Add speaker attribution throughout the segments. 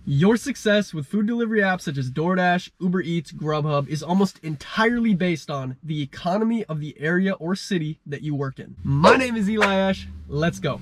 Speaker 1: Your success with food delivery apps such as DoorDash, Uber Eats, Grubhub is almost entirely based on the economy of the area or city that you work in. My name is Eli Ash. Let's go.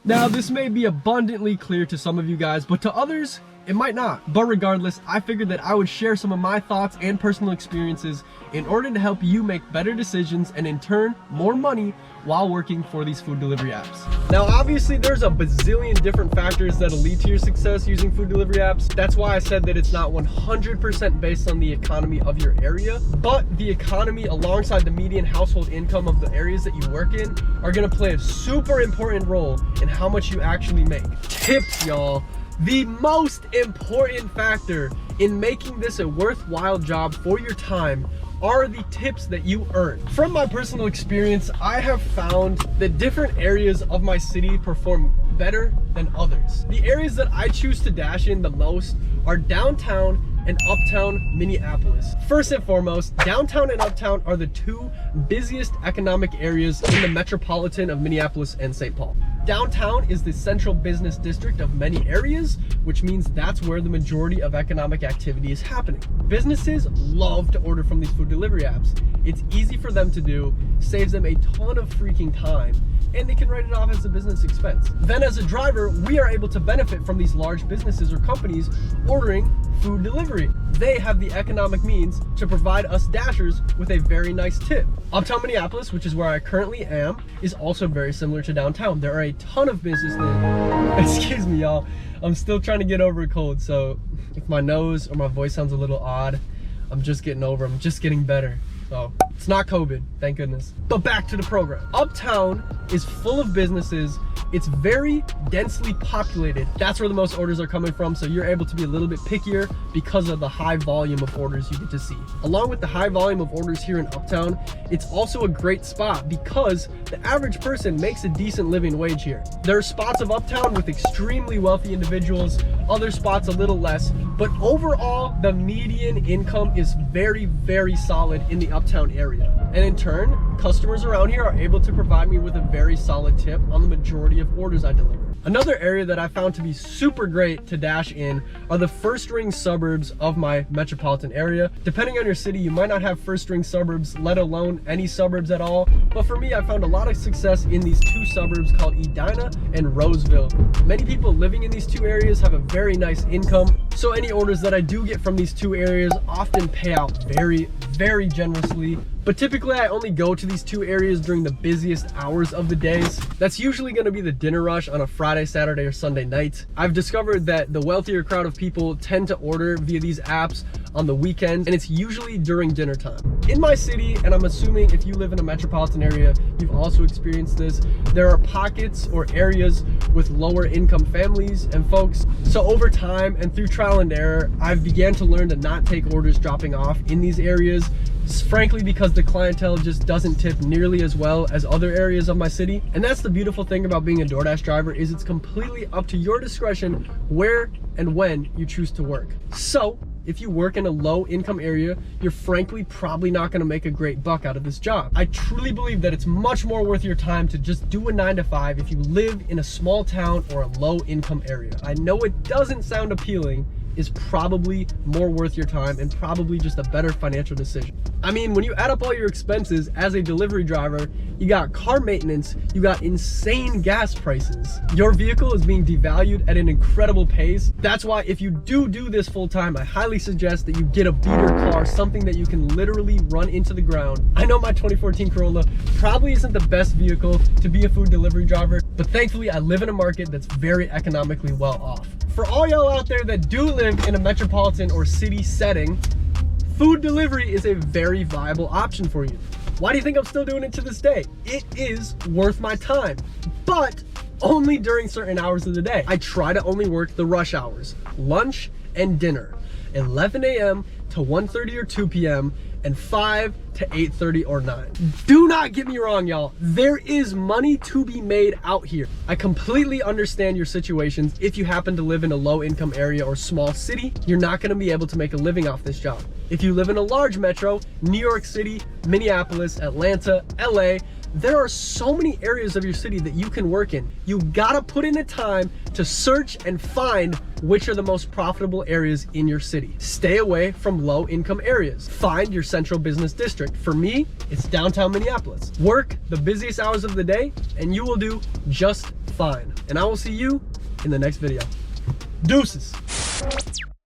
Speaker 1: Now, this may be abundantly clear to some of you guys, but to others, it might not. But regardless, I figured that I would share some of my thoughts and personal experiences in order to help you make better decisions and in turn, more money while working for these food delivery apps. Now, obviously there's a bazillion different factors that'll lead to your success using food delivery apps. That's why I said that it's not 100% based on the economy of your area, but the economy alongside the median household income of the areas that you work in are gonna play a super important role in how much you actually make. Tips, y'all. The most important factor in making this a worthwhile job for your time are the tips that you earn. From my personal experience, I have found that different areas of my city perform better than others. The areas that I choose to dash in the most are downtown and uptown Minneapolis. First and foremost, downtown and uptown are the two busiest economic areas in the metropolitan of Minneapolis and St. Paul. Downtown is the central business district of many areas, which means that's where the majority of economic activity is happening. Businesses love to order from these food delivery apps. It's easy for them to do, saves them a ton of freaking time, and they can write it off as a business expense. Then as a driver, we are able to benefit from these large businesses or companies ordering food delivery. They have the economic means to provide us dashers with a very nice tip. Uptown Minneapolis, which is where I currently am, is also very similar to downtown. There are a ton of businesses. Excuse me, y'all. I'm still trying to get over a cold, so if my nose or my voice sounds a little odd, I'm just getting better. So it's not COVID, thank goodness. But back to the program. Uptown is full of businesses. It's very densely populated. That's where the most orders are coming from. So you're able to be a little bit pickier because of the high volume of orders you get to see. Along with the high volume of orders here in Uptown, it's also a great spot because the average person makes a decent living wage here. There are spots of Uptown with extremely wealthy individuals, other spots a little less, but overall, the median income is very, very solid in the Uptown area. And in turn, customers around here are able to provide me with a very solid tip on the majority of orders I deliver. Another area that I found to be super great to dash in are the first ring suburbs of my metropolitan area. Depending on your city, you might not have first ring suburbs, let alone any suburbs at all. But for me, I found a lot of success in these two suburbs called Edina and Roseville. Many people living in these two areas have a very nice income. So any orders that I do get from these two areas often pay out very, very generously. But typically I only go to these two areas during the busiest hours of the days. That's usually gonna be the dinner rush on a Friday, Saturday, or Sunday night. I've discovered that the wealthier crowd of people tend to order via these apps on the weekends, and it's usually during dinner time. In my city, and I'm assuming if you live in a metropolitan area, you've also experienced this, there are pockets or areas with lower income families and folks. So over time and through trial and error, I've began to learn to not take orders dropping off in these areas, frankly because the clientele just doesn't tip nearly as well as other areas of my city. And that's the beautiful thing about being a DoorDash driver, is it's completely up to your discretion where and when you choose to work. So if you work in a low income area, you're frankly probably not gonna make a great buck out of this job. I truly believe that it's much more worth your time to just do a 9 to 5 if you live in a small town or a low income area. I know it doesn't sound appealing, is probably more worth your time and probably just a better financial decision. I mean, when you add up all your expenses as a delivery driver, you got car maintenance, you got insane gas prices. Your vehicle is being devalued at an incredible pace. That's why if you do this full time, I highly suggest that you get a beater car, something that you can literally run into the ground. I know my 2014 Corolla probably isn't the best vehicle to be a food delivery driver, but thankfully I live in a market that's very economically well off. For all y'all out there that do live in a metropolitan or city setting, food delivery is a very viable option for you. Why do you think I'm still doing it to this day? It is worth my time, but only during certain hours of the day. I try to only work the rush hours, lunch and dinner. 11 a.m. to 1:30 or 2 p.m. and 5 to 8:30 or 9. Do not get me wrong, y'all. There is money to be made out here. I completely understand your situations. If you happen to live in a low income area or small city, you're not gonna be able to make a living off this job. If you live in a large metro, New York City, Minneapolis, Atlanta, LA, there are so many areas of your city that you can work in. You gotta put in the time to search and find which are the most profitable areas in your city. Stay away from low income areas. Find your central business district. For me, it's downtown Minneapolis. Work the busiest hours of the day and you will do just fine. And I will see you in the next video. Deuces.